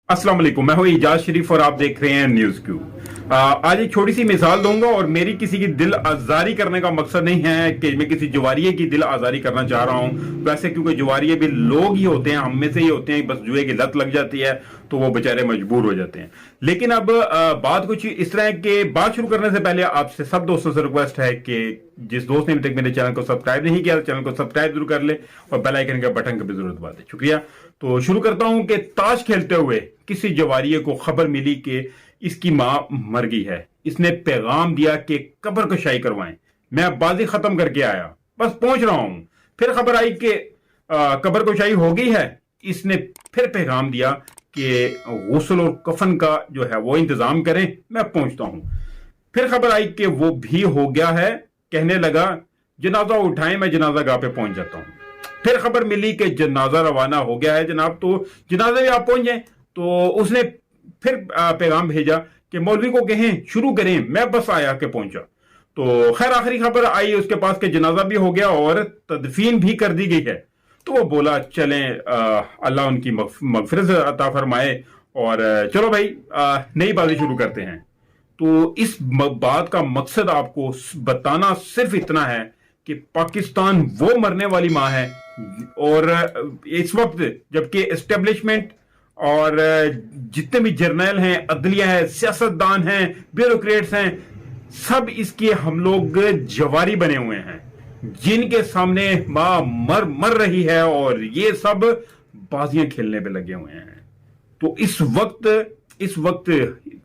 अस्सलाम वालेकुम, मैं हूं इजाज शरीफ और आप देख रहे हैं न्यूज क्यू। आज एक छोटी सी मिसाल दूंगा और मेरी किसी की दिल आजारी करने का मकसद नहीं है कि मैं किसी जुआरिये की दिल आजारी करना चाह रहा हूं। वैसे क्योंकि जुआरिये भी लोग ही होते हैं, हम में से ही होते हैं, बस जुए की लत लग जाती है तो वो बेचारे मजबूर हो जाते हैं। लेकिन अब बात कुछ इस तरह के, बात शुरू करने से पहले आपसे सब दोस्तों से रिक्वेस्ट है कि जिस दोस्त ने अभी तक मेरे चैनल को सब्सक्राइब नहीं किया, चैनल को सब्सक्राइब जरूर कर ले और बेल आइकन के बटन का भी जरूर दबा दे। शुक्रिया। तो शुरू करता हूं कि ताश खेलते हुए किसी जवारिये को खबर मिली कि इसकी मां मर गई है। इसने पैगाम दिया कि कब्र कशाई करवाएं, मैं बाजी खत्म करके आया, बस पहुंच रहा हूं। फिर खबर आई कि कब्र कशाई हो गई है। इसने फिर पैगाम दिया कि गुस्ल और कफन का जो है वो इंतजाम करें, मैं पहुंचता हूं। फिर खबर आई कि वो भी हो गया है। कहने लगा जनाजा उठाएं, मैं जनाजा गाह पे पहुंच जाता हूं। फिर खबर मिली कि जनाजा रवाना हो गया है जनाब, तो जनाजे में आप पहुंच जाएं। तो उसने फिर पैगाम भेजा कि मौलवी को कहें शुरू करें, मैं बस आया के पहुंचा। तो खैर आखिरी खबर आई उसके पास कि जनाजा भी हो गया और तदफीन भी कर दी गई है। तो वो बोला चलें, अल्लाह उनकी मगफिरत अता फरमाए और चलो भाई नई बाजी शुरू करते हैं। तो इस बात का मकसद आपको बताना सिर्फ इतना है कि पाकिस्तान वो मरने वाली मां है। और इस वक्त जबकि एस्टेब्लिशमेंट और जितने भी जर्नल हैं, अदलिया है, सियासतदान हैं, ब्यूरोक्रेट्स हैं, सब इसके हम लोग जवारी बने हुए हैं जिनके सामने मां मर रही है और ये सब बाजियां खेलने पे लगे हुए हैं। तो इस वक्त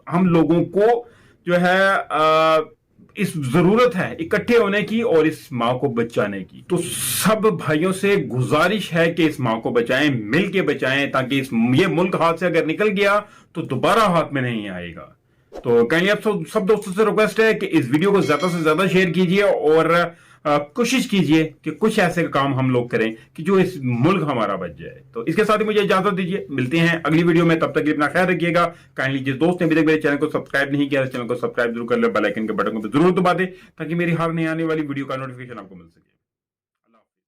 हम लोगों को जो है इस जरूरत है इकट्ठे होने की और इस मां को बचाने की। तो सब भाइयों से गुजारिश है कि इस मां को बचाएं, मिल के बचाएं, ताकि ये मुल्क हाथ से अगर निकल गया तो दोबारा हाथ में नहीं आएगा। तो कहीं आप सब दोस्तों से रिक्वेस्ट है कि इस वीडियो को ज्यादा से ज्यादा शेयर कीजिए और कोशिश कीजिए कि कुछ ऐसे काम हम लोग करें कि जो इस मुल्क हमारा बच जाए। तो इसके साथ ही मुझे इजाजत दीजिए, मिलते हैं अगली वीडियो में। तब तक अपना ख्याल रखिएगा। काइंडली जिस दोस्त ने अभी तक मेरे चैनल को सब्सक्राइब नहीं किया, चैनल को सब्सक्राइब जरूर कर ले, बेल आइकन के बटन को जरूर दबा दे ताकि मेरी हर नई आने वाली वीडियो का नोटिफिकेशन आपको मिल सके।